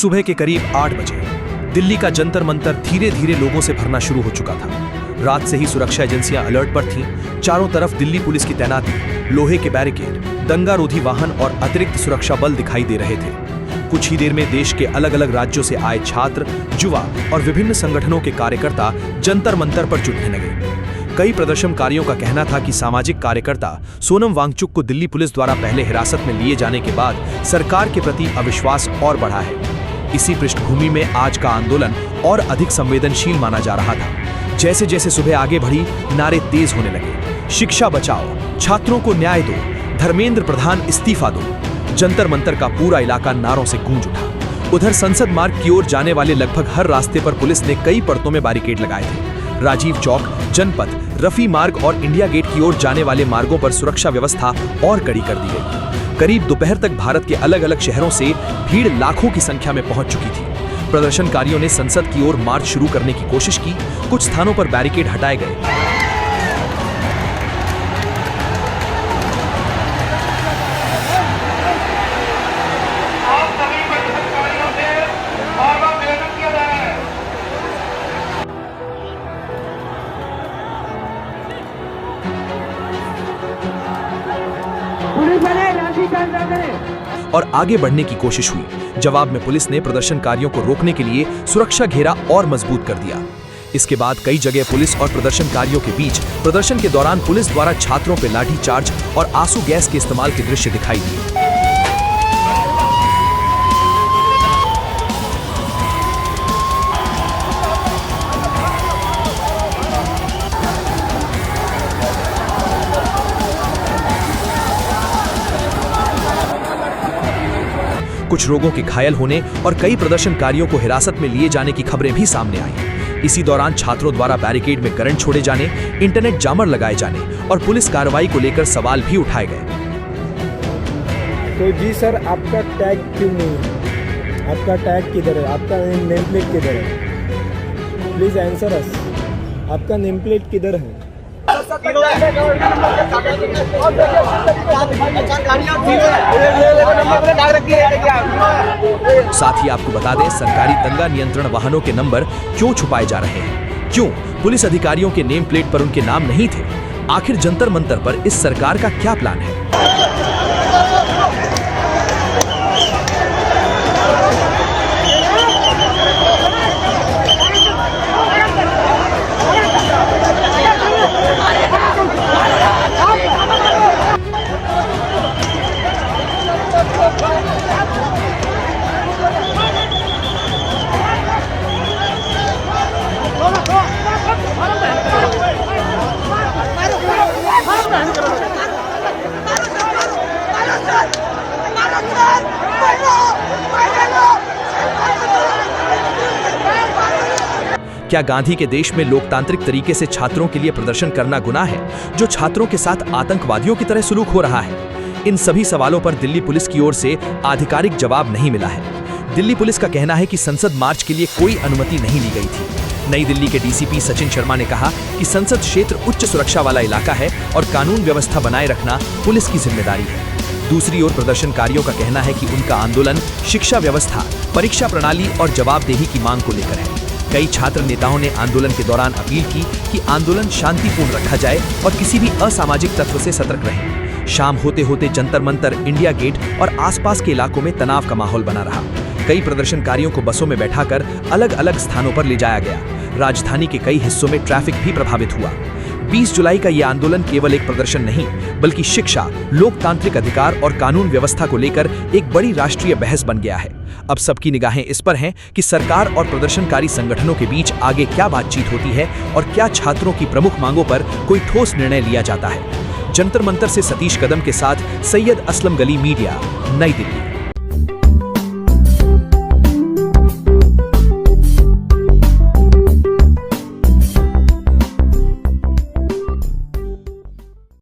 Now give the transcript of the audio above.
सुबह के करीब 8 बजे दिल्ली का जंतर मंतर धीरे धीरे लोगों से भरना शुरू हो चुका था। रात से ही सुरक्षा एजेंसियां अलर्ट पर थीं। चारों तरफ दिल्ली पुलिस की तैनाती, लोहे के बैरिकेड, दंगारोधी वाहन और अतिरिक्त सुरक्षा बल दिखाई दे रहे थे। कुछ ही देर में देश के अलग अलग राज्यों से आए छात्र, युवा और विभिन्न संगठनों के कार्यकर्ता जंतर मंतर पर जुटने लगे। कई प्रदर्शनकारियों का कहना था कि सामाजिक कार्यकर्ता सोनम वांगचुक को दिल्ली पुलिस द्वारा पहले हिरासत में लिए जाने के बाद सरकार के प्रति अविश्वास और बढ़ा है। इसी पृष्ठभूमि में आज का आंदोलन और अधिक संवेदनशील माना जा रहा था। जैसे जैसे सुबह आगे बढ़ी, नारे तेज होने लगे। शिक्षा बचाओ, छात्रों को न्याय दो, धर्मेंद्र प्रधान इस्तीफा दो। जंतर मंतर का पूरा इलाका नारों से गूंज उठा। उधर संसद मार्ग की ओर जाने वाले लगभग हर रास्ते पर पुलिस ने कई परतों में बैरिकेड लगाए थे। राजीव चौक, जनपथ, रफी मार्ग और इंडिया गेट की ओर जाने वाले मार्गों पर सुरक्षा व्यवस्था और कड़ी कर दी गई। करीब दोपहर तक भारत के अलग अलग शहरों से भीड़ लाखों की संख्या में पहुंच चुकी थी। प्रदर्शनकारियों ने संसद की ओर मार्च शुरू करने की कोशिश की। कुछ स्थानों पर बैरिकेड हटाए गए। और आगे बढ़ने की कोशिश हुई। जवाब में पुलिस ने प्रदर्शनकारियों को रोकने के लिए सुरक्षा घेरा और मजबूत कर दिया। इसके बाद कई जगह पुलिस और प्रदर्शनकारियों के बीच प्रदर्शन के दौरान पुलिस द्वारा छात्रों पर लाठीचार्ज और आंसू गैस के इस्तेमाल के दृश्य दिखाई दिए। कुछ लोगों के घायल होने और कई प्रदर्शनकारियों को हिरासत में लिए जाने की खबरें भी सामने आई। इसी दौरान छात्रों द्वारा बैरिकेड में करंट छोड़े जाने, इंटरनेट जामर लगाए जाने और पुलिस कार्रवाई को लेकर सवाल भी उठाए गए। तो जी सर, आपका टैग क्यों नहीं है? आपका टैग किधर है? आपका नेम प्लेट किधर है? प्लीज आंसर अस। आपका नेम प्लेट किधर है? साथ ही आपको बता दें, सरकारी दंगा नियंत्रण वाहनों के नंबर क्यों छुपाए जा रहे हैं? क्यों पुलिस अधिकारियों के नेम प्लेट पर उनके नाम नहीं थे? आखिर जंतर मंतर पर इस सरकार का क्या प्लान है? क्या गांधी के देश में लोकतांत्रिक तरीके से छात्रों के लिए प्रदर्शन करना गुनाह है, जो छात्रों के साथ आतंकवादियों की तरह सुलूक हो रहा है? इन सभी सवालों पर दिल्ली पुलिस की ओर से आधिकारिक जवाब नहीं मिला है। दिल्ली पुलिस का कहना है कि संसद मार्च के लिए कोई अनुमति नहीं ली गई थी। नई दिल्ली के डीसीपी सचिन शर्मा ने कहा कि संसद क्षेत्र उच्च सुरक्षा वाला इलाका है और कानून व्यवस्था बनाए रखना पुलिस की जिम्मेदारी है। दूसरी ओर प्रदर्शनकारियों का कहना है कि उनका आंदोलन शिक्षा व्यवस्था, परीक्षा प्रणाली और जवाबदेही की मांग को लेकर है। कई छात्र नेताओं ने आंदोलन के दौरान अपील की कि आंदोलन शांतिपूर्ण रखा जाए और किसी भी असामाजिक तत्व से सतर्क रहें। शाम होते होते जंतर मंतर, इंडिया गेट और आसपास के इलाकों में तनाव का माहौल बना रहा। कई प्रदर्शनकारियों को बसों में बैठाकर अलग अलग स्थानों पर ले जाया गया। राजधानी के कई हिस्सों में ट्रैफिक भी प्रभावित हुआ। 20 जुलाई का यह आंदोलन केवल एक प्रदर्शन नहीं, बल्कि शिक्षा, लोकतांत्रिक अधिकार और कानून व्यवस्था को लेकर एक बड़ी राष्ट्रीय बहस बन गया है। अब सबकी निगाहें इस पर हैं कि सरकार और प्रदर्शनकारी संगठनों के बीच आगे क्या बातचीत होती है और क्या छात्रों की प्रमुख मांगों पर कोई ठोस निर्णय लिया जाता है। जंतर मंतर से सतीश कदम के साथ सैयद असलम गली, मीडिया, नई दिल्ली।